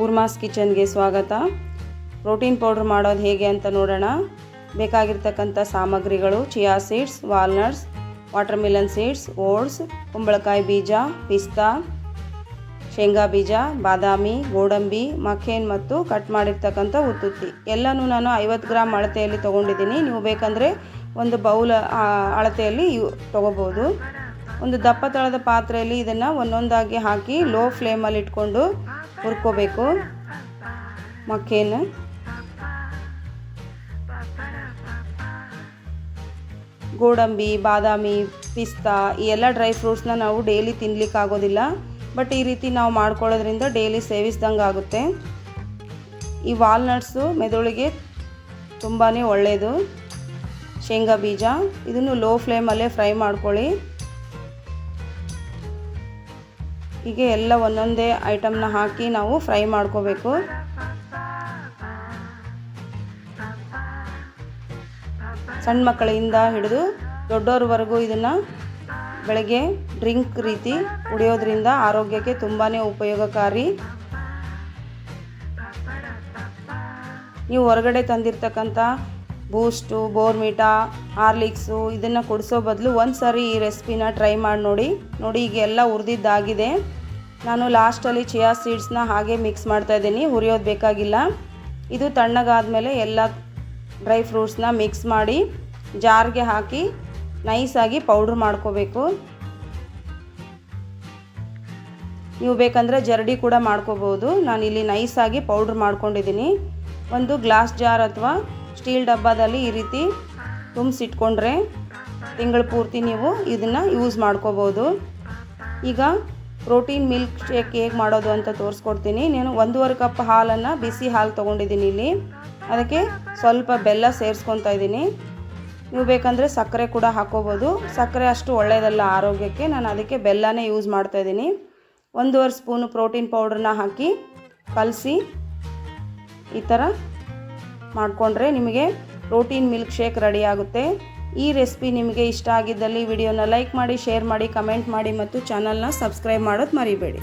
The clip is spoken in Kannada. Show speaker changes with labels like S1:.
S1: ಊರ್ಮಾಸ್ ಕಿಚನ್ಗೆ ಸ್ವಾಗತ. ಪ್ರೋಟೀನ್ ಪೌಡರ್ ಮಾಡೋದು ಹೇಗೆ ಅಂತ ನೋಡೋಣ. ಬೇಕಾಗಿರ್ತಕ್ಕಂಥ ಸಾಮಗ್ರಿಗಳು: chia seeds, walnuts, watermelon seeds, oats, ಕುಂಬಳಕಾಯಿ ಬೀಜ, ಪಿಸ್ತಾ, ಶೇಂಗಾ ಬೀಜ, ಬಾದಾಮಿ, ಗೋಡಂಬಿ, ಮಖೇನ್ ಮತ್ತು ಕಟ್ ಮಾಡಿರ್ತಕ್ಕಂಥ ಉತ್ತುತ್ತಿ. ಎಲ್ಲನೂ ನಾನು 50 ಗ್ರಾಮ್ ಅಳತೆಯಲ್ಲಿ ತೊಗೊಂಡಿದ್ದೀನಿ. ನೀವು ಬೇಕಂದರೆ ಒಂದು ಬೌಲ್ ಅಳತೆಯಲ್ಲಿ ತೊಗೋಬೋದು. ಒಂದು ದಪ್ಪ ತಳದ ಪಾತ್ರೆಯಲ್ಲಿ ಇದನ್ನು ಒಂದೊಂದಾಗಿ ಹಾಕಿ ಲೋ ಫ್ಲೇಮಲ್ಲಿ ಇಟ್ಕೊಂಡು ಹುರ್ಕೋಬೇಕು. ಮಕ್ಕೇನು, ಗೋಡಂಬಿ, ಬಾದಾಮಿ, ಪಿಸ್ತಾ ಈ ಎಲ್ಲ ಡ್ರೈ ಫ್ರೂಟ್ಸ್ನ ನಾವು ಡೈಲಿ ತಿನ್ನಲಿಕ್ಕಾಗೋದಿಲ್ಲ. ಬಟ್ ಈ ರೀತಿ ನಾವು ಮಾಡ್ಕೊಳ್ಳೋದ್ರಿಂದ ಡೈಲಿ ಸೇವಿಸ್ದಂಗೆ ಆಗುತ್ತೆ. ಈ ವಾಲ್ನಟ್ಸು ಮೆದುಳಿಗೆ ತುಂಬಾ ಒಳ್ಳೆಯದು. ಶೇಂಗಾ ಬೀಜ, ಇದನ್ನು ಲೋ ಫ್ಲೇಮಲ್ಲೇ ಫ್ರೈ ಮಾಡ್ಕೊಳ್ಳಿ. ಹೀಗೆ ಎಲ್ಲ ಒಂದೊಂದೇ ಐಟಮ್ನ ಹಾಕಿ ನಾವು ಫ್ರೈ ಮಾಡ್ಕೋಬೇಕು. ಸಣ್ಣ ಮಕ್ಕಳಿಂದ ಹಿಡಿದು ದೊಡ್ಡವ್ರವರೆಗೂ ಇದನ್ನು ಬೆಳಗ್ಗೆ ಡ್ರಿಂಕ್ ರೀತಿ ಕುಡಿಯೋದ್ರಿಂದ ಆರೋಗ್ಯಕ್ಕೆ ತುಂಬಾ ಉಪಯೋಗಕಾರಿ. ನೀವು ಹೊರಗಡೆ ತಂದಿರ್ತಕ್ಕಂಥ ಬೂಸ್ಟು, ಬೋರ್ಮಿಟಾ, ಹಾರ್ಲಿಕ್ಸು ಇದನ್ನು ಕುಡಿಸೋ ಬದಲು ಒಂದು ಸಾರಿ ಈ ರೆಸಿಪಿನ ಟ್ರೈ ಮಾಡಿ ನೋಡಿ. ಈಗ ಎಲ್ಲ ಹುರಿದಿದ್ದಾಗಿದೆ. ನಾನು ಲಾಸ್ಟಲ್ಲಿ ಚಿಯಾ ಸೀಡ್ಸ್ನ ಹಾಗೆ ಮಿಕ್ಸ್ ಮಾಡ್ತಾಯಿದ್ದೀನಿ, ಹುರಿಯೋದು ಬೇಕಾಗಿಲ್ಲ. ಇದು ತಣ್ಣಗಾದ್ಮೇಲೆ ಎಲ್ಲ ಡ್ರೈ ಫ್ರೂಟ್ಸ್ನ ಮಿಕ್ಸ್ ಮಾಡಿ ಜಾರ್ಗೆ ಹಾಕಿ ನೈಸಾಗಿ ಪೌಡ್ರ್ ಮಾಡ್ಕೋಬೇಕು. ನೀವು ಬೇಕಂದರೆ ಜರಡಿ ಕೂಡ ಮಾಡ್ಕೋಬೋದು. ನಾನಿಲ್ಲಿ ನೈಸಾಗಿ ಪೌಡ್ರ್ ಮಾಡ್ಕೊಂಡಿದ್ದೀನಿ. ಒಂದು ಗ್ಲಾಸ್ ಜಾರ್ ಅಥವಾ ಸ್ಟೀಲ್ ಡಬ್ಬದಲ್ಲಿ ಈ ರೀತಿ ತುಂಬಿಸಿಟ್ಕೊಂಡ್ರೆ ತಿಂಗಳು ಪೂರ್ತಿ ನೀವು ಇದನ್ನು ಯೂಸ್ ಮಾಡ್ಕೋಬೋದು. ಈಗ ಪ್ರೋಟೀನ್ ಮಿಲ್ಕ್ ಶೇಕ್ ಹೇಗೆ ಮಾಡೋದು ಅಂತ ತೋರಿಸ್ಕೊಡ್ತೀನಿ. ನಾನು 1.5 ಕಪ್ ಹಾಲನ್ನು, ಬಿಸಿ ಹಾಲು ತೊಗೊಂಡಿದ್ದೀನಿ. ಇಲ್ಲಿ ಅದಕ್ಕೆ ಸ್ವಲ್ಪ ಬೆಲ್ಲ ಸೇರಿಸ್ಕೊತಾ ಇದ್ದೀನಿ. ನೀವು ಬೇಕಂದರೆ ಸಕ್ಕರೆ ಕೂಡ ಹಾಕೋಬೋದು. ಸಕ್ಕರೆ ಅಷ್ಟು ಒಳ್ಳೆಯದಲ್ಲ ಆರೋಗ್ಯಕ್ಕೆ. ನಾನು ಅದಕ್ಕೆ ಬೆಲ್ಲನೇ ಯೂಸ್ ಮಾಡ್ತಾಯಿದ್ದೀನಿ. 1.5 ಸ್ಪೂನು ಪ್ರೋಟೀನ್ ಪೌಡ್ರನ್ನ ಹಾಕಿ ಕಲಸಿ ಈ ಥರ ಮಾಡಿಕೊಂಡ್ರೆ ನಿಮಗೆ ಪ್ರೋಟೀನ್ ಮಿಲ್ಕ್ ಶೇಕ್ ರೆಡಿ ಆಗುತ್ತೆ. ಈ ರೆಸಿಪಿ ನಿಮಗೆ ಇಷ್ಟ ಆಗಿದ್ದಲ್ಲಿ ವಿಡಿಯೋನ ಲೈಕ್ ಮಾಡಿ, ಶೇರ್ ಮಾಡಿ, ಕಮೆಂಟ್ ಮಾಡಿ ಮತ್ತು ಚಾನಲ್ನ ಸಬ್ಸ್ಕ್ರೈಬ್ ಮಾಡೋದು ಮರಿಬೇಡಿ.